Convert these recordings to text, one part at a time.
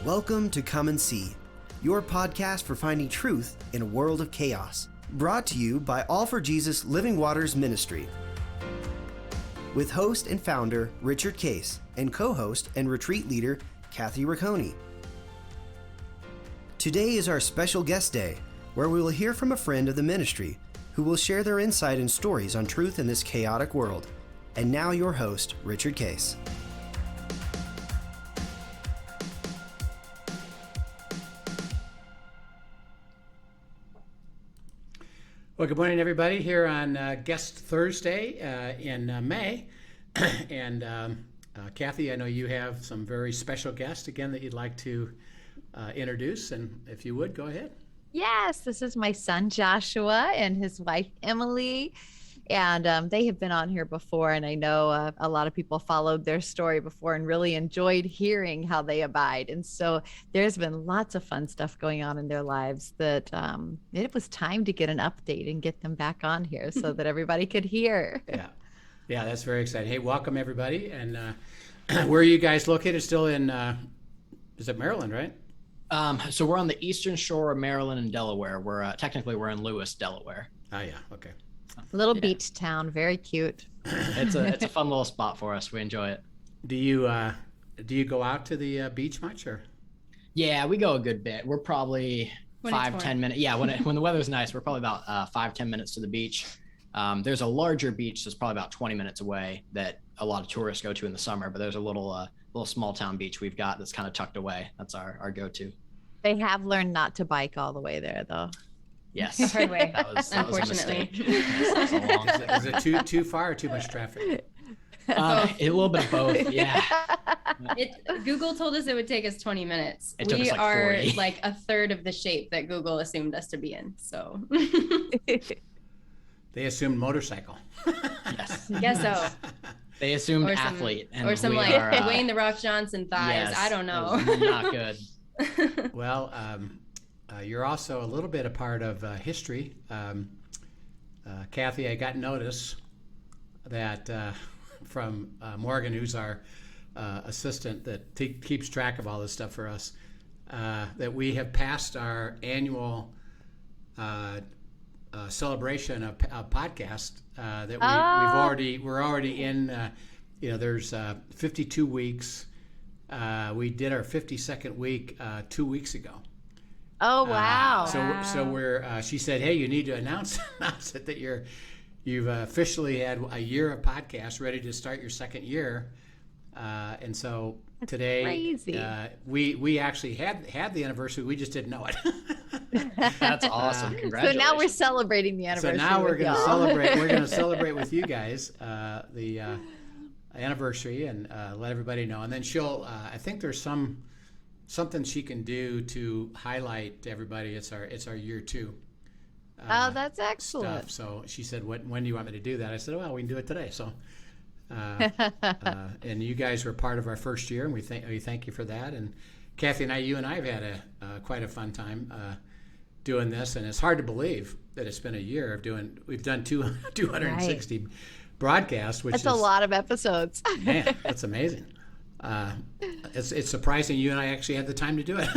Welcome to Come and See, your podcast for finding truth in a world of chaos. Brought to you by All for Jesus Living Waters Ministry. With host and founder Richard Case and co-host and retreat leader Kathy Rocconi. Today is our special guest day, where we will hear from a friend of the ministry who will share their insight and stories on truth in this chaotic world. And now your host, Richard Case. Well, good morning, everybody, here on Guest Thursday in May. And Kathy, I know you have some very special guests, again, that you'd like to introduce. And if you would, go ahead. Yes, this is my son, Joshua, and his wife, Emily. And they have been on here before, and I know a lot of people followed their story before and really enjoyed hearing how they abide. And so there's been lots of fun stuff going on in their lives that it was time to get an update and get them back on here so that everybody could hear. Yeah, that's very exciting. Hey, welcome, everybody. And where are you guys located? Still in, is it Maryland, right? So we're on the eastern shore of Maryland and Delaware. We're technically we're in Lewis, Delaware. Oh, yeah, okay. Little beach town, very cute. It's a fun little spot for us. We enjoy it. Do you go out to the beach much, or? Yeah, we go a good bit. We're probably 5-10 minutes. Yeah, when the weather's nice, we're probably about 5-10 minutes to the beach. There's a larger beach that's probably about 20 minutes away that a lot of tourists go to in the summer. But there's a little small town beach we've got that's kind of tucked away. That's our go-to. They have learned not to bike all the way there, though. Yes. The hard way, unfortunately. Is it too far or too much traffic? A little bit of both, yeah. Google told us it would take us 20 minutes. We are 40. like a third of the shape that Google assumed us to be in, so. They assumed motorcycle. Yes. Guess so. They assumed Or athlete. Or some like Dwayne The Rock Johnson thighs. Yes, I don't know. Not good. Well, you're also a little bit a part of history. Kathy, I got notice that from Morgan, who's our assistant that keeps track of all this stuff for us, that we have passed our annual celebration of podcast that we're already in. There's 52 weeks. We did our 52nd week 2 weeks ago. Oh, wow. So we're. She said, "Hey, you need to announce it that you've officially had a year of podcast, ready to start your second year." And so today, we actually had the anniversary. We just didn't know it. That's awesome. Congratulations. So now we're celebrating the anniversary. So now we're going to celebrate. We're going to celebrate with you guys the anniversary and let everybody know. And then she'll. I think there's something she can do to highlight to everybody. It's our year two. That's excellent. Stuff. So she said, when do you want me to do that? I said, well, we can do it today. So, and you guys were part of our first year, and we thank you for that. And Kathy and you and I have had quite a fun time doing this, and it's hard to believe that it's been a year of doing. We've done 260 broadcasts, which is a lot of episodes. Man, that's amazing. It's surprising you and I actually had the time to do it.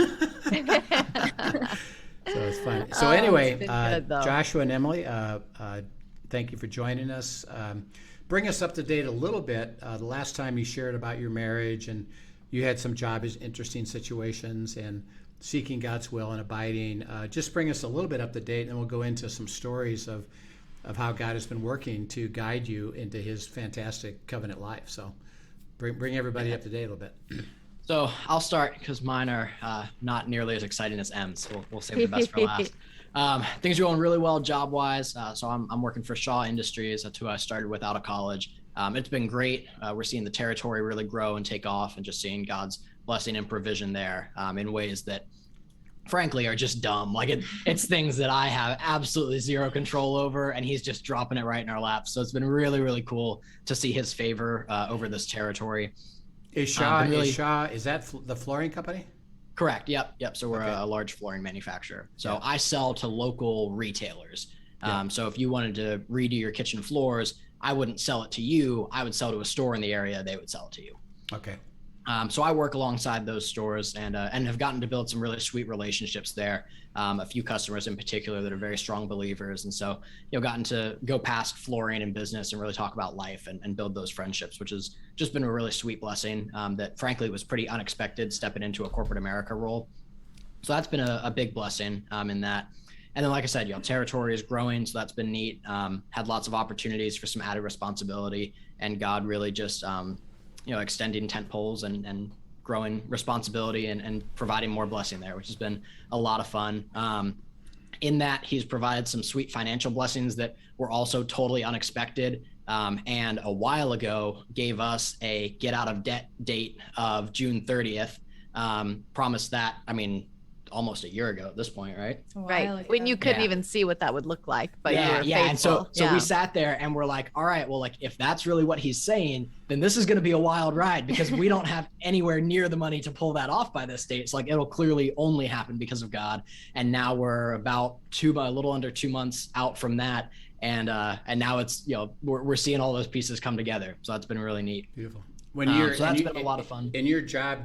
So it's fun. So anyway, good, Joshua and Emily, thank you for joining us. Bring us up to date a little bit. The last time you shared about your marriage, and you had some interesting situations and seeking God's will and abiding. Just bring us a little bit up to date, and then we'll go into some stories of how God has been working to guide you into his fantastic covenant life. So bring everybody up to date a little bit. So I'll start because mine are not nearly as exciting as M's. So we'll save the best for last. Things are going really well job-wise. So I'm working for Shaw Industries. That's who I started with out of college. It's been great. We're seeing the territory really grow and take off, and just seeing God's blessing and provision there in ways that, frankly, are just dumb. Like it's things that I have absolutely zero control over, and he's just dropping it right in our laps. So it's been really, really cool to see his favor over this territory. Is Shaw, is that the flooring company? Correct. Yep. So we're a large flooring manufacturer. So I sell to local retailers. So if you wanted to redo your kitchen floors, I wouldn't sell it to you. I would sell to a store in the area. They would sell it to you. Okay. So I work alongside those stores and have gotten to build some really sweet relationships there. A few customers in particular that are very strong believers. And so, gotten to go past flooring and business and really talk about life and build those friendships, which has just been a really sweet blessing that frankly was pretty unexpected stepping into a corporate America role. So that's been a big blessing in that. And then, like I said, territory is growing. So that's been neat. Had lots of opportunities for some added responsibility, and God really just, extending tent poles and growing responsibility and providing more blessing there, which has been a lot of fun. In that he's provided some sweet financial blessings that were also totally unexpected. And a while ago gave us a get out of debt date of June 30th. Promised that, almost a year ago at this point, right? Right. When you couldn't even see what that would look like, but you were faithful. And so we sat there and we're like, all right, well, like if that's really what he's saying, then this is going to be a wild ride because we don't have anywhere near the money to pull that off by this date. It's like, it'll clearly only happen because of God. And now we're about a little under 2 months out from that. And now it's, we're seeing all those pieces come together. So that's been really neat. Beautiful. So that's been a lot of fun. In your job,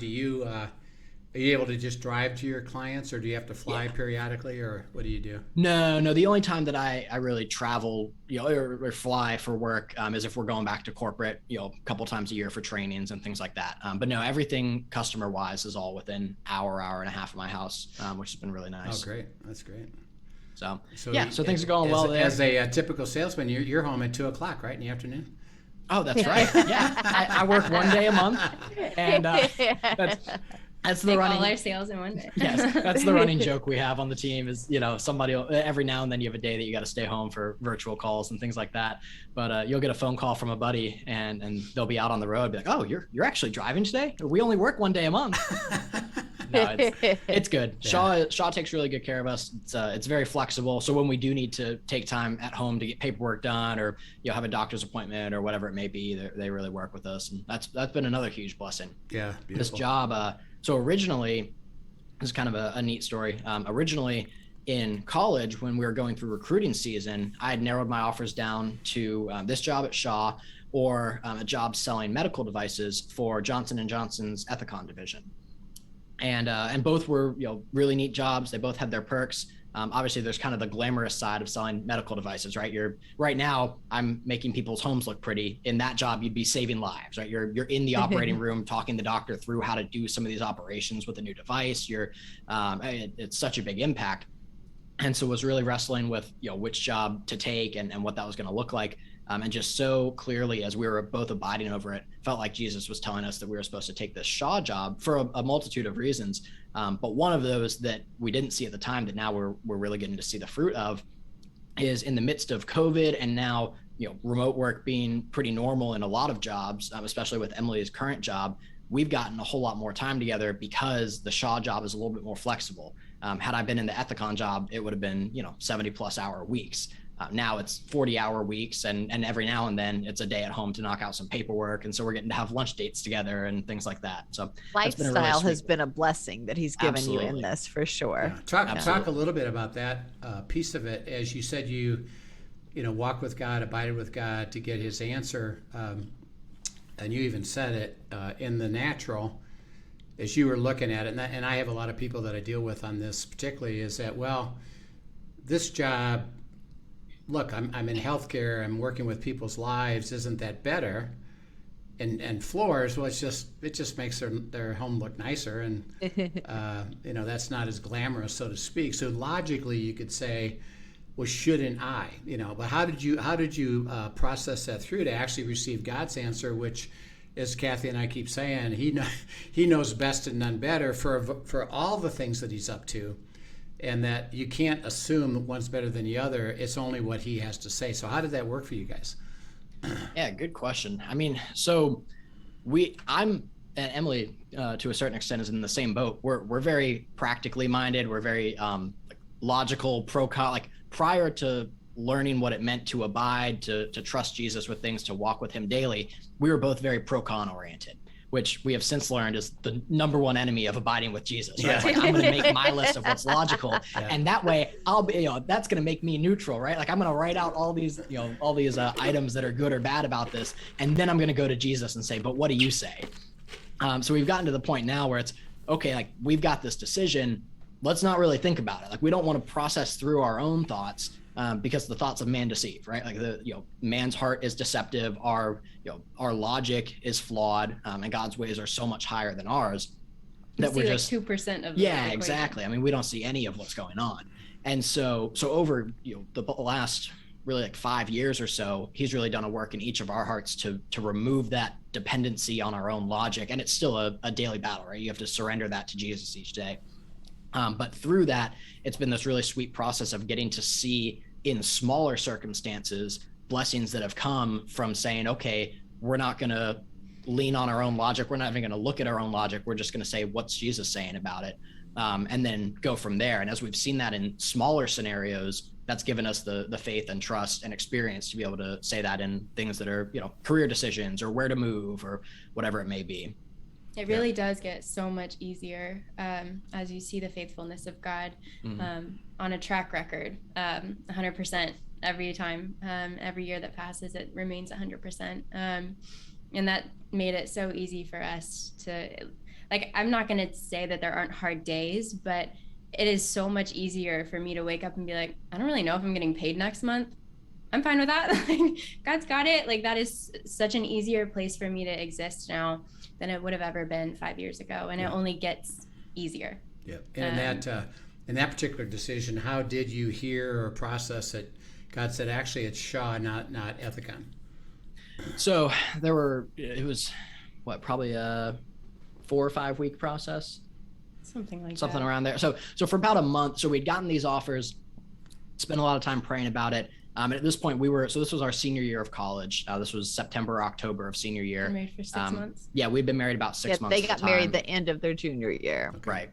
are you able to just drive to your clients, or do you have to fly periodically, or what do you do? No. The only time that I really travel, or fly for work is if we're going back to corporate, a couple times a year for trainings and things like that. But no, everything customer wise is all within hour and a half of my house, which has been really nice. Oh, great. That's great. So things are going well there. As a typical salesman, you're home at 2:00, right, in the afternoon? Oh, that's right. Yeah. I work 1 day a month, and that's the running. All our sales in 1 day. Yes, that's the running joke we have on the team is, somebody every now and then you have a day that you got to stay home for virtual calls and things like that. But you'll get a phone call from a buddy and they'll be out on the road, be like, "Oh, you're actually driving today? We only work 1 day a month." No, it's good. Yeah. Shaw takes really good care of us. It's very flexible. So when we do need to take time at home to get paperwork done or have a doctor's appointment or whatever it may be, they really work with us, and that's been another huge blessing. Yeah, beautiful. This job. So originally, this is kind of a neat story. Originally in college, when we were going through recruiting season, I had narrowed my offers down to this job at Shaw or a job selling medical devices for Johnson & Johnson's Ethicon division. And both were, really neat jobs. They both had their perks. Obviously there's kind of the glamorous side of selling medical devices, right? Right now I'm making people's homes look pretty. In that job, you'd be saving lives, right? You're in the operating room talking the doctor through how to do some of these operations with a new device. It's such a big impact. And so was really wrestling with, which job to take and what that was going to look like. And just so clearly, as we were both abiding over it, felt like Jesus was telling us that we were supposed to take this Shaw job for a multitude of reasons. But one of those that we didn't see at the time that now we're really getting to see the fruit of is in the midst of COVID and now, remote work being pretty normal in a lot of jobs, especially with Emily's current job, we've gotten a whole lot more time together because the Shaw job is a little bit more flexible. Had I been in the Ethicon job, it would have been, 70 plus hour weeks. Now it's 40-hour weeks and every now and then it's a day at home to knock out some paperwork. And so we're getting to have lunch dates together and things like that. So lifestyle has been a blessing that he's given you in this for sure. Yeah. Talk a little bit about that piece of it. As you said, you walk with God, abided with God to get his answer. And you even said it in the natural as you were looking at it. And I have a lot of people that I deal with on this particularly is that, this job, look, I'm in healthcare, I'm working with people's lives, isn't that better? And floors, well, it just makes their home look nicer, and that's not as glamorous, so to speak. So logically, you could say, well, shouldn't I? But how did you process that through to actually receive God's answer, which, as Kathy and I keep saying, he knows best and none better for all the things that he's up to. And that you can't assume that one's better than the other. It's only what he has to say. So how did that work for you guys? Yeah, good question. So I'm and Emily, to a certain extent, is in the same boat. We're very practically minded. We're very logical, pro-con. Like prior to learning what it meant to abide, to trust Jesus with things, to walk with him daily, we were both very pro-con oriented, which we have since learned is the number one enemy of abiding with Jesus. Right? Yeah. It's like, I'm going to make my list of what's logical. Yeah. And that way I'll be, that's going to make me neutral, right? Like I'm going to write out all these items that are good or bad about this. And then I'm going to go to Jesus and say, but what do you say? So we've gotten to the point now where it's, okay, like we've got this decision. Let's not really think about it. Like we don't want to process through our own thoughts because the thoughts of man deceive, right? Like man's heart is deceptive. Our logic is flawed, and God's ways are so much higher than ours that we're just 2% of the exactly. I mean, we don't see any of what's going on. And so over the last really like 5 years or so, he's really done a work in each of our hearts to remove that dependency on our own logic. And it's still a daily battle, right? You have to surrender that to Jesus each day. But through that, it's been this really sweet process of getting to see in smaller circumstances, blessings that have come from saying, okay, we're not going to lean on our own logic. We're not even going to look at our own logic. We're just going to say, what's Jesus saying about it? And then go from there. And as we've seen that in smaller scenarios, that's given us the faith and trust and experience to be able to say that in things that are, career decisions or where to move or whatever it may be. It really does get so much easier as you see the faithfulness of God on a track record, 100% every time, every year that passes, it remains 100%. And that made it so easy for us to, like, I'm not going to say that there aren't hard days, but it is so much easier for me to wake up and be like, I don't really know if I'm getting paid next month. I'm fine with that. Like, God's got it. Like, that is such an easier place for me to exist now than it would have ever been 5 years ago. And it only gets easier. Yeah. And in that particular decision, how did you hear or process it? God said, actually, it's Shaw, not Ethicon. So it was probably a 4 or 5 week process. Something that. Around there. So for about a month, so we'd gotten these offers, spent a lot of time praying about it. And at this point this was our senior year of college. This was September, October of senior year. Been married for 6 months. Yeah, we'd been married about 6 months. They got married the end of their junior year. Okay.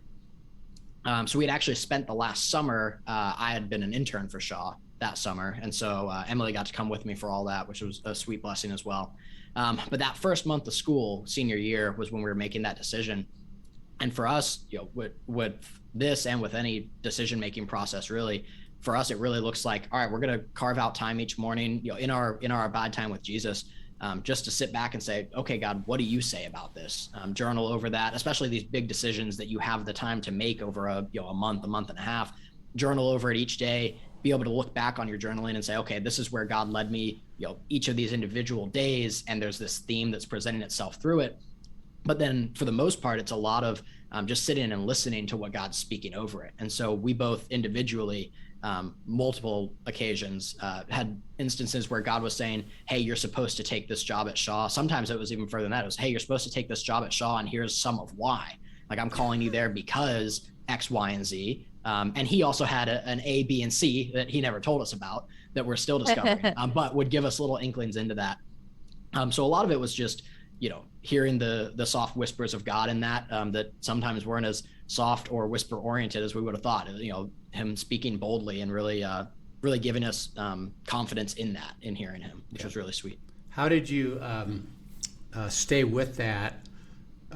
Right. So we'd actually spent the last summer, I had been an intern for Shaw that summer. And so Emily got to come with me for all that, which was a sweet blessing as well. But that first month of school, senior year, was when we were making that decision. And for us, with this and with any decision-making process, really, for us, it really looks like, all right, we're going to carve out time each morning, in our abide time with Jesus, just to sit back and say, okay, God, what do you say about this? Journal over that, especially these big decisions that you have the time to make over a month and a half. Journal over it each day. Be able to look back on your journaling and say, okay, this is where God led me, each of these individual days, and there's this theme that's presenting itself through it. But then for the most part, it's a lot of just sitting and listening to what God's speaking over it. And so we both individually, multiple occasions, had instances where God was saying, hey, you're supposed to take this job at Shaw. Sometimes it was even further than that. It was, hey, you're supposed to take this job at Shaw, and here's some of why. Like, I'm calling you there because X, Y, and Z. And he also had an A, B, and C that he never told us about that we're still discovering, but would give us little inklings into that. So a lot of it was just, hearing the soft whispers of God in that sometimes weren't as soft or whisper oriented as we would have thought. Him speaking boldly and really giving us confidence in hearing him, which was really sweet. How did you stay with that,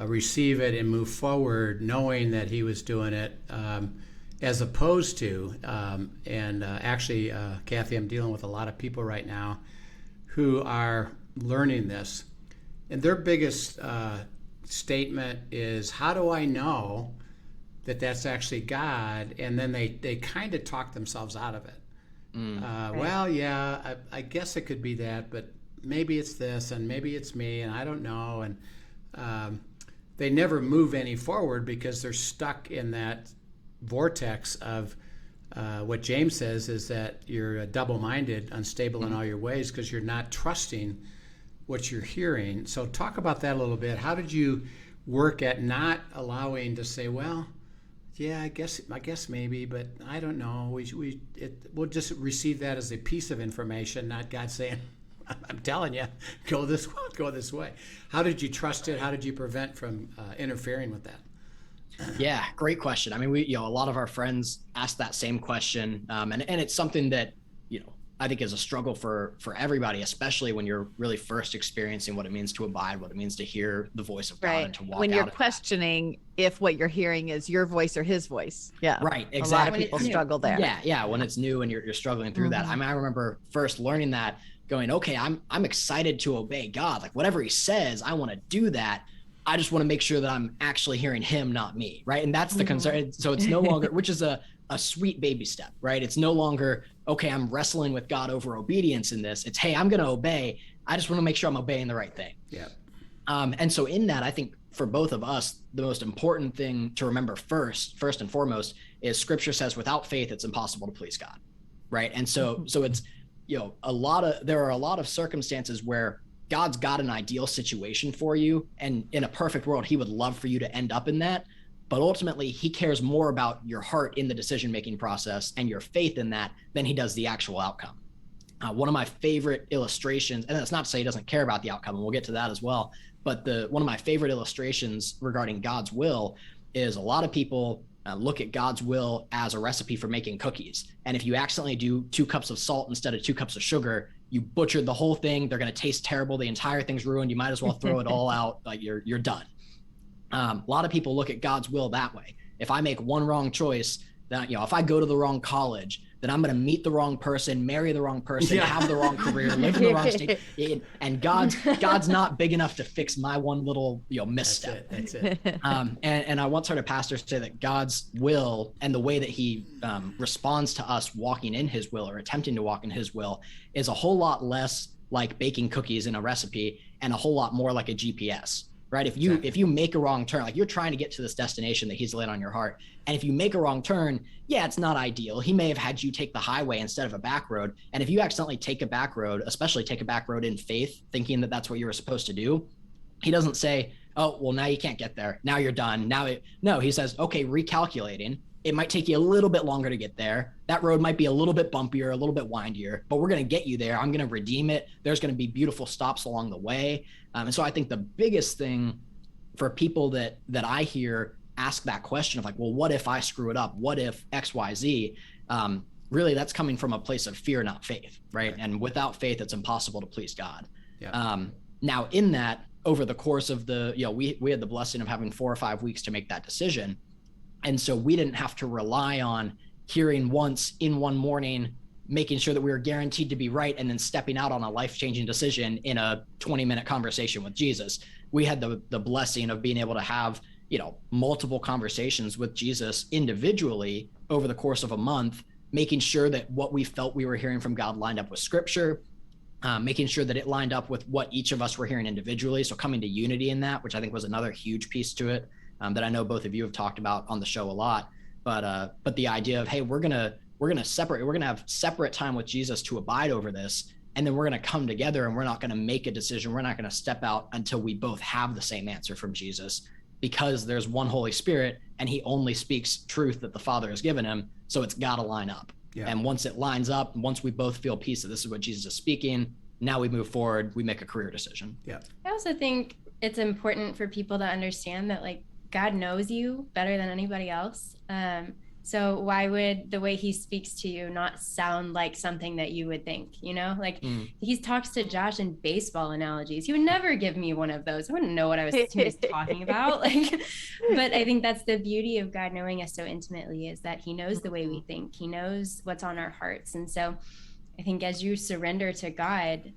receive it, and move forward, knowing that he was doing it, as opposed to, actually, Kathy, I'm dealing with a lot of people right now who are learning this. And their biggest statement is, how do I know that that's actually God? And then they kind of talk themselves out of it. Right. Well, yeah, I guess it could be that, but maybe it's this, and maybe it's me, and I don't know. And they never move any forward because they're stuck in that vortex of what James says is that you're double-minded, unstable in all your ways, because you're not trusting what you're hearing. So talk about that a little bit. How did you work at not allowing to say, well, yeah, I guess maybe, but I don't know. We'll just receive that as a piece of information, not God saying, I'm telling you, go this way. How did you trust it? How did you prevent from interfering with that? Yeah, great question. I mean, a lot of our friends ask that same question, and it's something that, I think is a struggle for everybody, especially when you're really first experiencing what it means to abide, what it means to hear the voice of God and to walk out. When you're questioning if what you're hearing is your voice or his voice. Yeah. Right. Exactly. A lot of people struggle there. Yeah. When it's new and you're struggling through that. I mean, I remember first learning that, going, okay, I'm excited to obey God. Like, whatever he says, I want to do that. I just want to make sure that I'm actually hearing him, not me, right? And that's the concern. So it's no longer, which is a sweet baby step, right? It's no longer, okay, I'm wrestling with God over obedience in this. It's, hey, I'm going to obey. I just want to make sure I'm obeying the right thing. Yeah. And so in that, I think for both of us, the most important thing to remember first and foremost is Scripture says without faith, it's impossible to please God, right? And so it's, there are a lot of circumstances where God's got an ideal situation for you, and in a perfect world, he would love for you to end up in that. But ultimately, he cares more about your heart in the decision-making process and your faith in that than he does the actual outcome. One of my favorite illustrations, and that's not to say he doesn't care about the outcome, and we'll get to that as well, but one of my favorite illustrations regarding God's will is a lot of people look at God's will as a recipe for making cookies. And if you accidentally do 2 cups of salt instead of 2 cups of sugar, you butchered the whole thing. They're going to taste terrible. The entire thing's ruined. You might as well throw it all out. Like you're done. A lot of people look at God's will that way. If I make one wrong choice, that, if I go to the wrong college, then I'm going to meet the wrong person, marry the wrong person, have the wrong career, live in the wrong state. And God's not big enough to fix my one little, misstep. That's it. And I once heard a pastor say that God's will and the way that he responds to us walking in his will or attempting to walk in his will is a whole lot less like baking cookies in a recipe and a whole lot more like a GPS. Right. If you make a wrong turn, like you're trying to get to this destination that he's laid on your heart. And if you make a wrong turn, it's not ideal. He may have had you take the highway instead of a back road. And if you accidentally take a back road, especially take a back road in faith, thinking that that's what you were supposed to do, he doesn't say, oh, well, now you can't get there. Now you're done. No, he says, okay, recalculating. It might take you a little bit longer to get there. That road might be a little bit bumpier, a little bit windier, but we're going to get you there. I'm going to redeem it. There's going to be beautiful stops along the way. And so I think the biggest thing for people that I hear ask that question of like, well, what if I screw it up? What if X, Y, Z? Really, that's coming from a place of fear, not faith, right? And without faith, it's impossible to please God. Yeah. Now, in that, over the course of we had the blessing of having 4 or 5 weeks to make that decision. And so we didn't have to rely on hearing once in one morning, making sure that we were guaranteed to be right, and then stepping out on a life-changing decision in a 20-minute conversation with Jesus. We had the blessing of being able to have, multiple conversations with Jesus individually over the course of a month, making sure that what we felt we were hearing from God lined up with Scripture, making sure that it lined up with what each of us were hearing individually. So coming to unity in that, which I think was another huge piece to it. That I know both of you have talked about on the show a lot, but the idea of, hey, we're gonna have separate time with Jesus to abide over this, and then we're gonna come together and we're not gonna make a decision. We're not gonna step out until we both have the same answer from Jesus, because there's one Holy Spirit and he only speaks truth that the Father has given him. So it's got to line up. Yeah. And once it lines up, once we both feel peace that this is what Jesus is speaking, now we move forward. We make a career decision. Yeah. I also think it's important for people to understand that God knows you better than anybody else. So why would the way he speaks to you not sound like something that you would think, He talks to Josh in baseball analogies. He would never give me one of those. I wouldn't know what he was talking about. But I think that's the beauty of God knowing us so intimately, is that he knows the way we think. He knows what's on our hearts. And so I think as you surrender to God,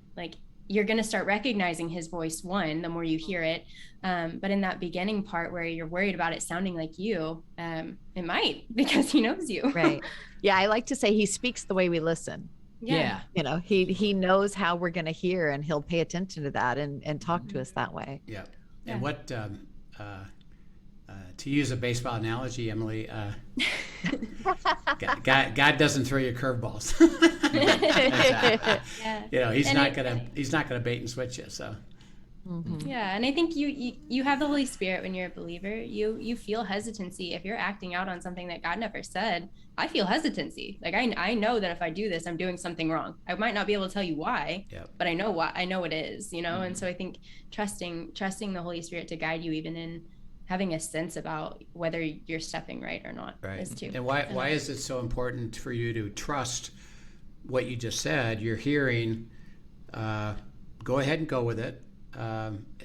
you're going to start recognizing his voice, the more you hear it. But in that beginning part where you're worried about it sounding like you, it might, because he knows you. Right. Yeah. I like to say he speaks the way we listen. Yeah. He knows how we're going to hear, and he'll pay attention to that and talk to us that way. Yeah. And what, to use a baseball analogy, Emily, God doesn't throw you curveballs. Yeah. He's not gonna bait and switch you. So. Mm-hmm. Yeah, and I think you have the Holy Spirit when you're a believer. You feel hesitancy if you're acting out on something that God never said. I feel hesitancy. I know that if I do this, I'm doing something wrong. I might not be able to tell you why, but I know why. I know it is. Mm-hmm. And so I think trusting the Holy Spirit to guide you, even in having a sense about whether you're stepping right or not, is too. And why is it so important for you to trust what you just said? You're hearing, go ahead and go with it.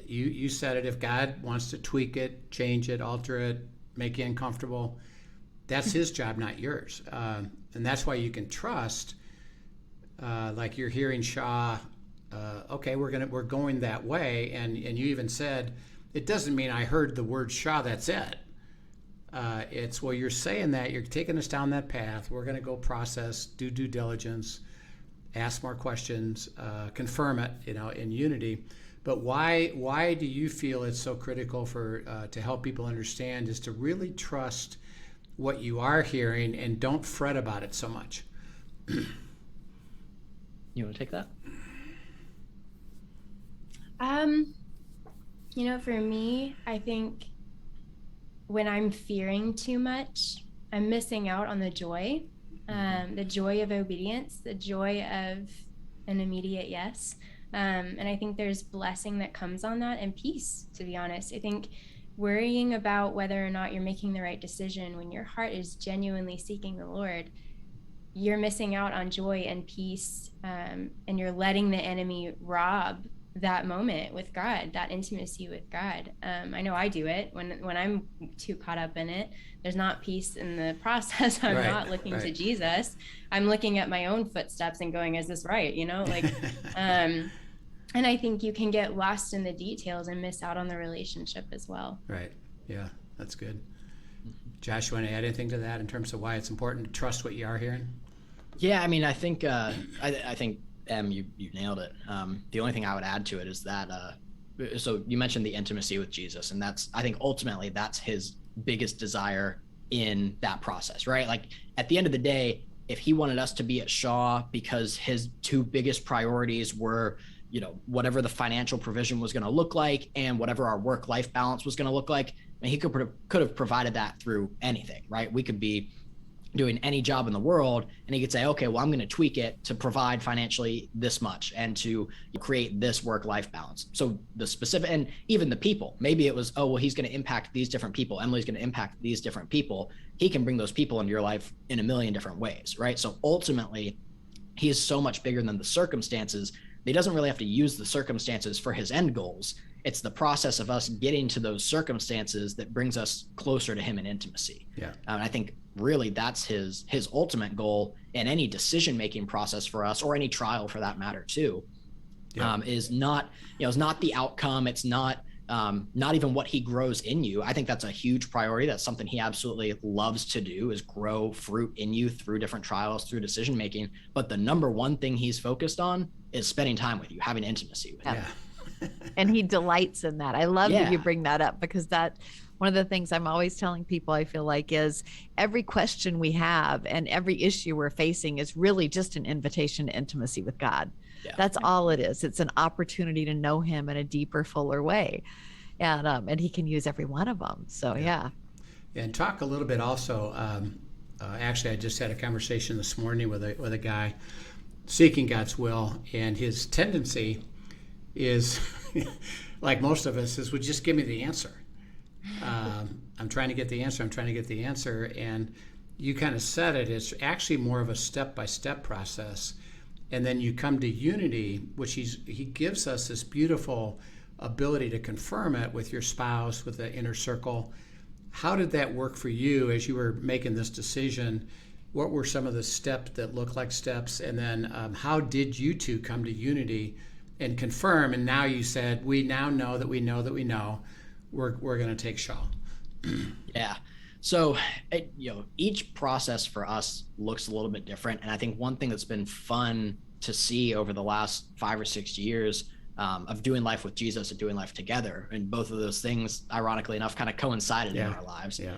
You said it. If God wants to tweak it, change it, alter it, make you uncomfortable, that's his job, not yours. And that's why you can trust, like you're hearing Shaw, okay, we're going that way. And you even said, it doesn't mean I heard the word Shaw, that's it. It's, well, you're saying that, you're taking us down that path. We're going to go process, do due diligence, ask more questions, confirm it, in unity. But why do you feel it's so critical to help people understand is to really trust what you are hearing and don't fret about it so much? You want to take that? For me, I think when I'm fearing too much, I'm missing out on the joy of obedience, the joy of an immediate yes. And I think there's blessing that comes on that, and peace, to be honest. I think worrying about whether or not you're making the right decision when your heart is genuinely seeking the Lord, you're missing out on joy and peace, and you're letting the enemy rob that moment with God, that intimacy with God. I know I do it when I'm too caught up in it. There's not peace in the process. I'm not looking to Jesus. I'm looking at my own footsteps and going, is this right? And I think you can get lost in the details and miss out on the relationship as well. Right. Yeah, that's good. Josh, you want to add anything to that in terms of why it's important to trust what you are hearing? Yeah, I think I think you nailed it. The only thing I would add to it is that so you mentioned the intimacy with Jesus, and I think ultimately that's his biggest desire in that process, right? Like at the end of the day, if he wanted us to be at Shaw because his two biggest priorities were, whatever the financial provision was going to look like and whatever our work-life balance was going to look like, he could have provided that through anything, right? We could be doing any job in the world, and he could say, okay, well, I'm going to tweak it to provide financially this much and to create this work-life balance. So the specific, and even the people, maybe it was, oh, well, he's going to impact these different people. Emily's going to impact these different people. He can bring those people into your life in a million different ways, right? So ultimately, he is so much bigger than the circumstances. He doesn't really have to use the circumstances for his end goals. It's the process of us getting to those circumstances that brings us closer to him in intimacy. Yeah. And I think really that's his ultimate goal in any decision-making process for us, or any trial for that matter too. Is not the outcome. It's not even what he grows in you. I think that's a huge priority. That's something he absolutely loves to do, is grow fruit in you through different trials, through decision-making. But the number one thing he's focused on is spending time with you, having intimacy with you. And he delights in that. I love that you bring that up, because one of the things I'm always telling people, I feel like, is every question we have and every issue we're facing is really just an invitation to intimacy with God. Yeah. That's all it is. It's an opportunity to know him in a deeper, fuller way. And he can use every one of them. So, yeah. And talk a little bit also, actually, I just had a conversation this morning with a guy seeking God's will, and his tendency is, like most of us, is, would just give me the answer. I'm trying to get the answer. And you kind of said it. It's actually more of a step-by-step process. And then you come to unity, which he gives us this beautiful ability to confirm it with your spouse, with the inner circle. How did that work for you as you were making this decision? What were some of the steps that look like steps? And then how did you two come to unity and confirm? And now you said, we now know that we know that we know. We're going to take Shaw. Yeah. So, each process for us looks a little bit different. And I think one thing that's been fun to see over the last 5 or 6 years of doing life with Jesus and doing life together, and both of those things, ironically enough, kind of coincided in our lives. Yeah.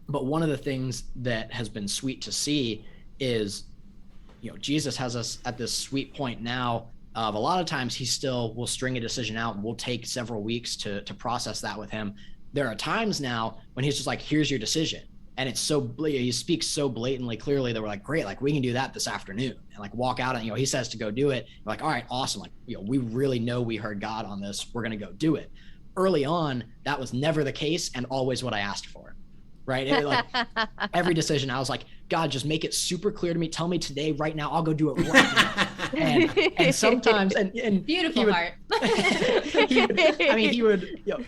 But one of the things that has been sweet to see is, Jesus has us at this sweet point now of, a lot of times he still will string a decision out and we'll take several weeks to process that with him. There are times now when he's just like, here's your decision. And it's he speaks so blatantly clearly that we're like, great, like we can do that this afternoon, and like walk out and, he says to go do it. We're like, all right, awesome. Like, we really know we heard God on this. We're going to go do it. Early on, that was never the case and always what I asked for. Right. Every decision, I was like, God, just make it super clear to me. Tell me today, right now, I'll go do it right now. And sometimes, and beautiful heart.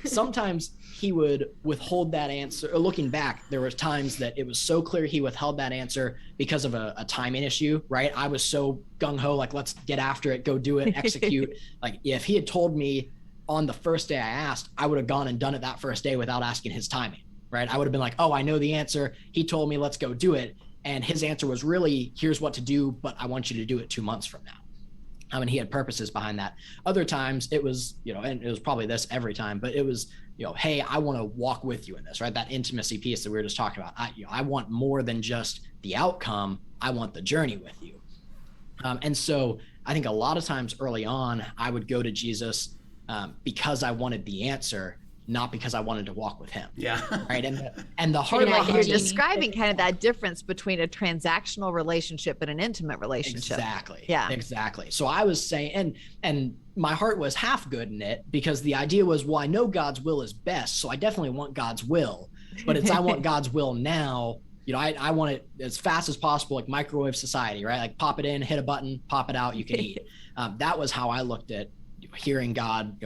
Sometimes he would withhold that answer. Or looking back, there were times that it was so clear he withheld that answer because of a timing issue, right? I was so gung ho, like, let's get after it, go do it, execute. Like, if he had told me on the first day I asked, I would have gone and done it that first day without asking his timing, right? I would have been like, oh, I know the answer. He told me, let's go do it. And his answer was really, here's what to do, but I want you to do it 2 months from now. I mean, he had purposes behind that. Other times it was, and it was probably this every time, but it was, hey, I want to walk with you in this, right? That intimacy piece that we were just talking about. I want more than just the outcome. I want the journey with you. And so I think a lot of times early on, I would go to Jesus because I wanted the answer, not because I wanted to walk with him. Yeah. Right. And the hard part, you're describing kind of that difference between a transactional relationship and an intimate relationship. Exactly. Yeah. Exactly. So I was saying, and my heart was half good in it, because the idea was, well, I know God's will is best, so I definitely want God's will, but I want God's will now. I want it as fast as possible, like microwave society, right? Like pop it in, hit a button, pop it out, you can eat. That was how I looked at hearing God,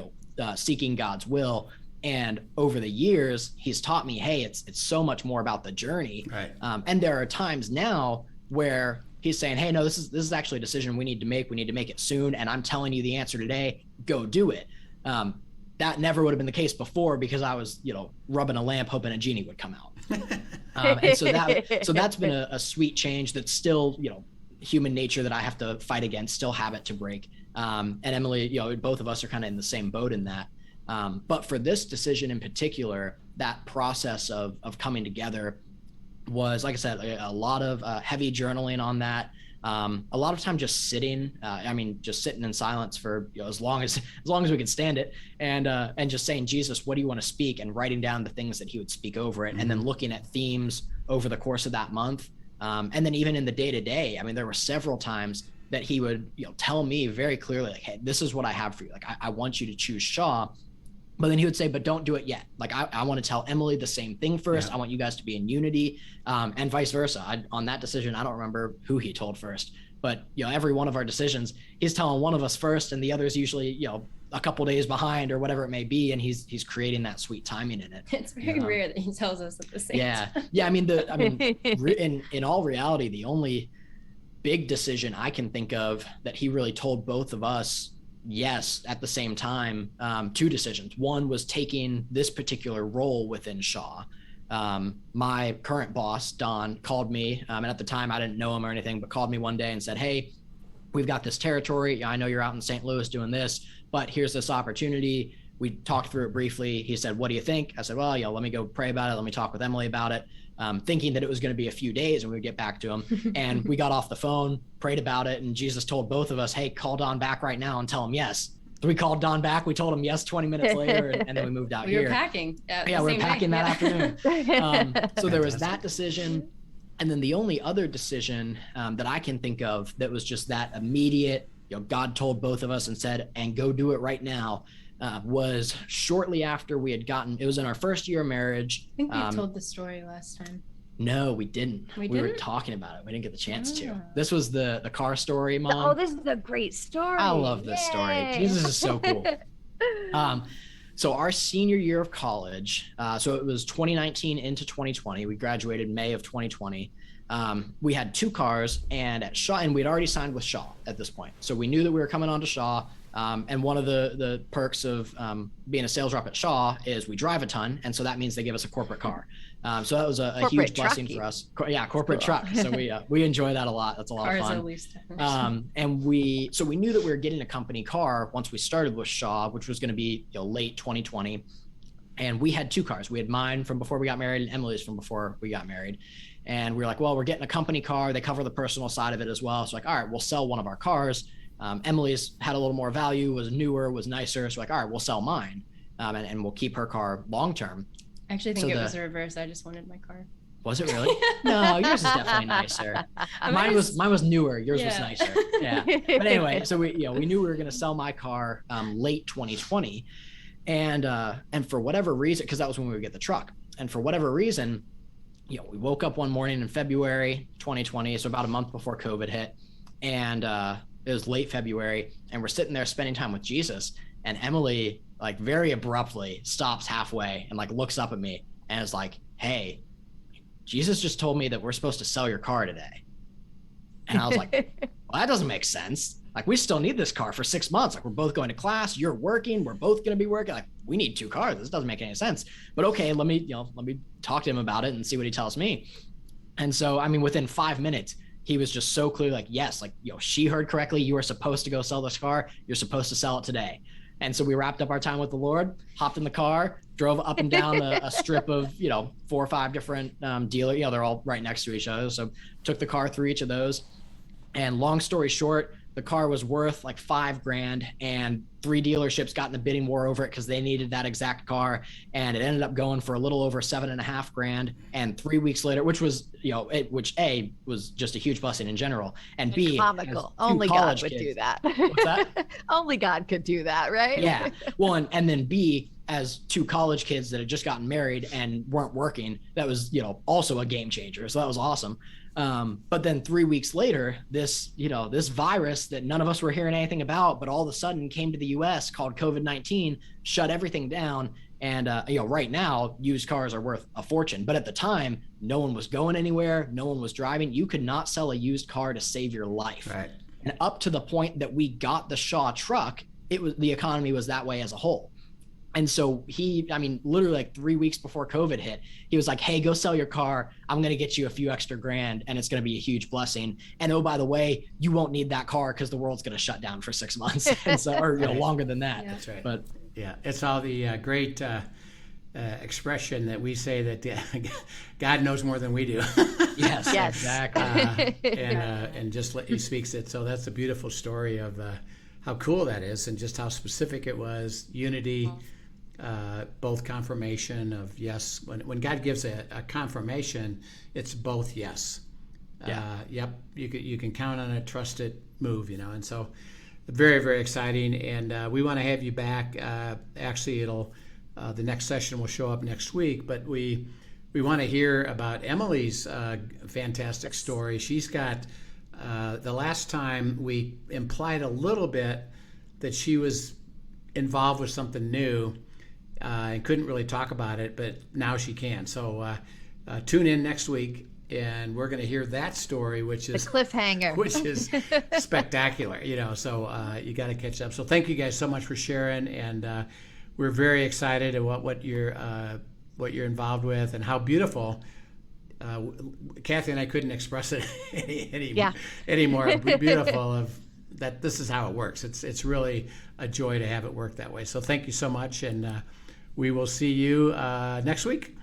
seeking God's will. And over the years, he's taught me, hey, it's so much more about the journey. Right. And there are times now where he's saying, hey, no, this is actually a decision we need to make. We need to make it soon. And I'm telling you the answer today. Go do it. That never would have been the case before, because I was, rubbing a lamp, hoping a genie would come out. And so that's been a sweet change. That's still, human nature that I have to fight against, still habit to break. And Emily, both of us are kind of in the same boat in that. But for this decision in particular, that process of coming together was, like I said, a lot of heavy journaling on that. A lot of time just sitting, just sitting in silence for as long as we could stand it, and just saying, Jesus, what do you want to speak, and writing down the things that he would speak over it, and then looking at themes over the course of that month. And then even in the day-to-day, there were several times that he would tell me very clearly, like, hey, this is what I have for you. Like, I want you to choose Shaw. But then he would say, but don't do it yet. Like, I want to tell Emily the same thing first. Yeah. I want you guys to be in unity, and vice versa. On that decision, I don't remember who he told first, but every one of our decisions, he's telling one of us first, and the other's usually a couple days behind or whatever it may be, and he's creating that sweet timing in it. It's very rare that he tells us at the same time. Yeah. In all reality, the only big decision I can think of that he really told both of us yes at the same time, two decisions. One was taking this particular role within Shaw. My current boss, Don, called me, and at the time I didn't know him or anything, but called me one day and said, hey, we've got this territory. I know you're out in St. Louis doing this, but here's this opportunity. We talked through it briefly. He said, what do you think? I said, well, let me go pray about it. Let me talk with Emily about it. Thinking that it was going to be a few days and we would get back to him. And we got off the phone, prayed about it, and Jesus told both of us, hey, call Don back right now and tell him yes. So we called Don back. We told him yes 20 minutes later, and then we moved out here. We were packing. We were packing that afternoon. So there was that decision. And then the only other decision that I can think of that was just that immediate, God told both of us and said, and go do it right now, was shortly after we had gotten, it was in our first year of marriage. I think we told the story last time. No, we didn't. We were talking about it. We didn't get the chance to. This was the car story, Mom. Oh, this is a great story. I love this story. Jesus is so cool. So our senior year of college, so it was 2019 into 2020. We graduated May of 2020. We had two cars, and at Shaw, and we'd already signed with Shaw at this point. So we knew that we were coming on to Shaw. And one of the perks of being a sales rep at Shaw is we drive a ton. And so that means they give us a corporate car. So that was a huge blessing for us. Corporate truck. So we enjoy that a lot. That's a lot of fun. At least. And we knew that we were getting a company car once we started with Shaw, which was going to be late 2020. And we had two cars. We had mine from before we got married and Emily's from before we got married. And we were like, well, we're getting a company car. They cover the personal side of it as well. So like, all right, we'll sell one of our cars. Emily's had a little more value, was newer, was nicer. So like, all right, we'll sell mine, and we'll keep her car long-term. I actually think it was the reverse. I just wanted my car. Was it really? No, yours is definitely nicer. Mine was newer. Yours was nicer. Yeah. But anyway, so we knew we were going to sell my car late 2020, and for whatever reason, because that was when we would get the truck, and for whatever reason, we woke up one morning in February 2020, so about a month before COVID hit, and it was late February, and we're sitting there spending time with Jesus, and Emily like very abruptly stops halfway and like looks up at me and is like, hey, Jesus just told me that we're supposed to sell your car today. And I was like, well, that doesn't make sense. Like, we still need this car for 6 months. Like, we're both going to class, you're working, we're both going to be working. Like, we need 2 cars. This doesn't make any sense. But okay, let me talk to him about it and see what he tells me. And so, I mean, within 5 minutes, he was just so clear, like, yes, like, she heard correctly. You are supposed to go sell this car. You're supposed to sell it today. And so we wrapped up our time with the Lord, hopped in the car, drove up and down a strip of, 4 or 5 different dealers. They're all right next to each other. So took the car through each of those. And long story short, the car was worth like $5,000, and 3 dealerships got in the bidding war over it because they needed that exact car. And it ended up going for a little over $7,500. And 3 weeks later, which was, which A, was just a huge blessing in general. And B, comical. Only God would do that. What's that? Only God could do that, right? Yeah. Well, and then B, as 2 college kids that had just gotten married and weren't working, that was, also a game changer. So that was awesome. But then 3 weeks later, this virus that none of us were hearing anything about, but all of a sudden came to the US, called COVID-19, shut everything down. And, right now, used cars are worth a fortune. But at the time, no one was going anywhere. No one was driving. You could not sell a used car to save your life. Right. And up to the point that we got the Shaw truck, the economy was that way as a whole. And so literally like 3 weeks before COVID hit, he was like, hey, go sell your car. I'm going to get you a few extra grand, and it's going to be a huge blessing. And oh, by the way, you won't need that car because the world's going to shut down for 6 months and so, or longer than that. That's right. But yeah, it's all the great expression that we say that God knows more than we do. Yes, exactly. And just he speaks it. So that's a beautiful story of how cool that is, and just how specific it was. Unity. Both confirmation of yes. When God gives a confirmation, it's both yes. Yep. You can count on it, trust it, move. And so very, very exciting. And we want to have you back. Actually, the next session will show up next week. But we want to hear about Emily's fantastic story. She's got the last time we implied a little bit that she was involved with something new. And couldn't really talk about it, but now she can. So tune in next week, and we're going to hear that story, which is the cliffhanger, which is spectacular. So you got to catch up. So thank you guys so much for sharing, and we're very excited about what you're involved with and how beautiful. Kathy and I couldn't express it any more beautiful of that. This is how it works. It's really a joy to have it work that way. So thank you so much, and we will see you next week.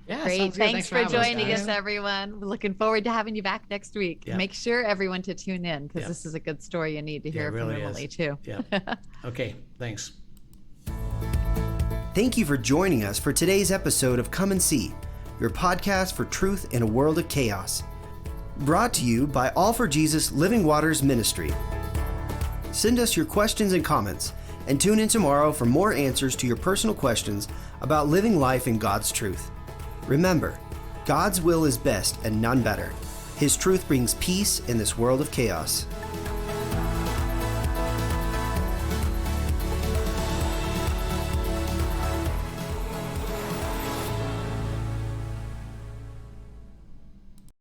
Yeah, great. Thanks for joining us, everyone. We're looking forward to having you back next week. Yep. Make sure everyone to tune in, because this is a good story you need to hear from Emily too. Yeah. Okay. Thanks. Thank you for joining us for today's episode of Come and See, your podcast for truth in a world of chaos. Brought to you by All for Jesus Living Waters Ministry. Send us your questions and comments, and tune in tomorrow for more answers to your personal questions about living life in God's truth. Remember, God's will is best and none better. His truth brings peace in this world of chaos.